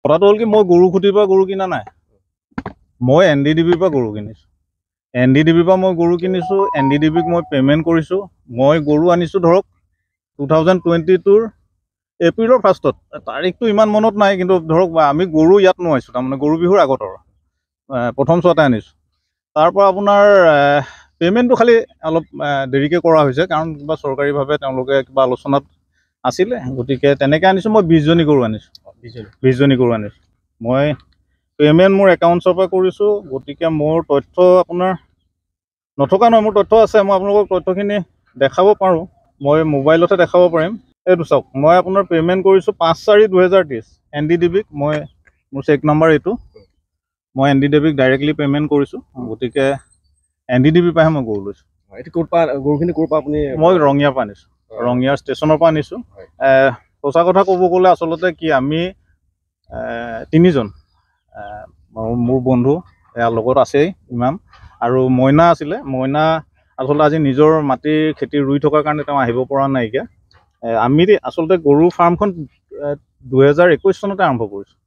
কথাটো হ'ল কি মই গৰু খুঁটিৰ পৰা গৰু কিনা নাই। মই NDDBৰ পৰা গৰু কিনিছোঁ। NDDBৰ পৰা মই গৰু কিনিছোঁ। NDDBক মই পে'মেণ্ট কৰিছোঁ। মই গৰু আনিছোঁ ধৰক 2022 এপ্ৰিলৰ 1st তাৰিখটো ইমান মনত নাই, কিন্তু ধৰক আমি গৰু ইয়াত নোৱাইছোঁ, তাৰমানে গৰু বিহুৰ আগত আৰু প্ৰথম চোৱাতে আনিছোঁ। তাৰ পৰা আপোনাৰ পে'মেণ্টটো খালি অলপ দেৰিকৈ কৰা হৈছে, কাৰণ কিবা চৰকাৰীভাৱে তেওঁলোকে কিবা আলোচনাত আছিলে, গতিকে তেনেকৈ আনিছোঁ। মই 20জনী গৰু আনিছোঁ। 20জনী গৰু আনিছোঁ। মই পে'মেণ্ট মোৰ একাউণ্টছৰ পৰা কৰিছোঁ, গতিকে মোৰ তথ্য আপোনাৰ নথকা নহয়, মোৰ তথ্য আছে। মই আপোনালোকক তথ্যখিনি দেখাব পাৰোঁ, মই মোবাইলতে দেখাব পাৰিম। এইটো চাওক, মই আপোনাৰ পে'মেণ্ট কৰিছোঁ 5/4/2023 NDDBক। মোৰ চেক নাম্বাৰ এইটো। মই NDDBক ডাইৰেক্টলি পে'মেণ্ট কৰিছোঁ, গতিকে NDDBৰ পৰাহে মই গৰু লৈছোঁ। এইটো ক'ৰ পৰা গৰুখিনি ক'ৰ পৰা আপুনি? মই ৰঙিয়াৰ পৰা আনিছোঁ, ৰঙিয়াৰ ষ্টেচনৰ পৰা আনিছোঁ। সঁচা কথা ক'ব গ'লে আচলতে কি, আমি 3জন, মোৰ বন্ধু ইয়াৰ লগত আছেই ইমাম, আৰু মইনা আছিলে। মইনা আচলতে আজি নিজৰ মাটিৰ খেতি ৰুই থকাৰ কাৰণে তেওঁ আহিব পৰা নাইকিয়া। আমি আচলতে গৰু ফাৰ্মখন 2021 চনতে আৰম্ভ কৰিছোঁ।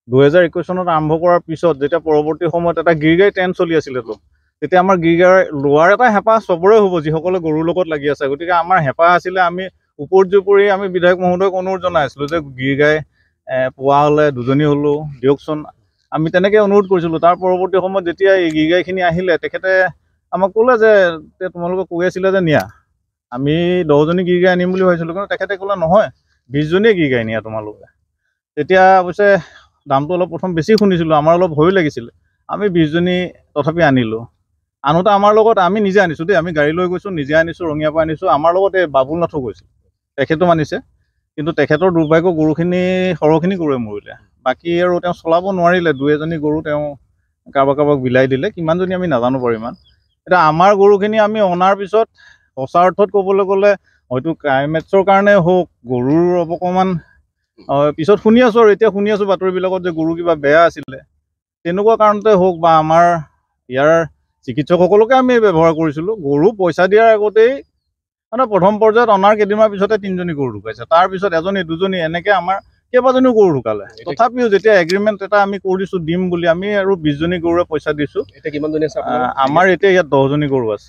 2021 চনত আৰম্ভ কৰাৰ পিছত যেতিয়া পৰৱৰ্তী সময়ত এটা গিৰগাই ট্ৰেণ্ড চলি আছিলেতো, তেতিয়া আমাৰ গিৰগাই লোৱাৰ এটা হেঁপাহ চবৰে হ'ব যিসকলে গৰুৰ লগত লাগি আছে। গতিকে আমাৰ হেঁপাহ আছিলে, আমি ওপৰি আমি বিধায়ক মহোদয়ক অনুৰোধ জনাই আছিলোঁ যে গিৰগাই পোৱা হ'লে 2জনী হ'লেও দিয়কচোন। আমি তেনেকৈ অনুৰোধ কৰিছিলোঁ। তাৰ পৰৱৰ্তী সময়ত যেতিয়া এই গিৰগাইখিনি আহিলে, তেখেতে আমাক ক'লে যে তোমালোকে কৈ আছিলে যে নিয়া, আমি 10জনী গিৰগাই আনিম বুলি ভাবিছিলোঁ, কিন্তু তেখেতে ক'লে নহয় 20জনীয়ে গিৰগাই নিয়া তোমালোকে। তেতিয়া অৱশ্যে দামটো অলপ প্ৰথম বেছি শুনিছিলোঁ, আমাৰ অলপ ভয়ো লাগিছিলে। আমি 20জনী তথাপি আনিলোঁ। আনোতে আমাৰ লগত, আমি নিজে আনিছোঁ দেই, আমি গাড়ী লৈ গৈছোঁ, নিজে আনিছোঁ, ৰঙিয়াৰ পৰা আনিছোঁ। আমাৰ লগত এই বাবুল নাথো গৈছিল, তেখেতো আনিছে, কিন্তু তেখেতৰ দুৰ্ভাগ্য গৰুখিনি সৰহখিনি গৰুৱে মৰিলে। বাকী আৰু তেওঁ চলাব নোৱাৰিলে, 2-এজনী গৰু তেওঁ কাৰোবাক বিলাই দিলে, কিমানজনী আমি নাজানো বাৰু ইমান। এতিয়া আমাৰ গৰুখিনি আমি অনাৰ পিছত সঁচা অৰ্থত ক'বলৈ গ'লে হয়তো ক্লাইমেটছৰ কাৰণে হওক, গৰুৰ অকণমান পিছত শুনি আছোঁ, আৰু এতিয়া শুনি আছোঁ বাতৰিবিলাকত যে গৰু কিবা বেয়া আছিলে, তেনেকুৱা কাৰণতে হওক, বা আমাৰ ইয়াৰ চিকিৎসকসকলকে আমি ব্যৱহাৰ কৰিছিলোঁ। গৰু পইচা দিয়াৰ আগতেই মানে প্ৰথম পৰ্যায়ত অনাৰ কেইদিনমানৰ পিছতে 3জনী গৰু ঢুকাইছে, তাৰপিছত 1জনী 2জনী এনেকৈ আমাৰ কেইবাজনীও গৰু ঢুকালে। তথাপিও যেতিয়া এগ্ৰিমেণ্ট এটা আমি কৰিছোঁ দিম বুলি, আমি আৰু 20জনী গৰুৰে পইচা দিছোঁ। এতিয়া কিমানজনী আছে? আমাৰ এতিয়া ইয়াত 10জনী গৰু আছে।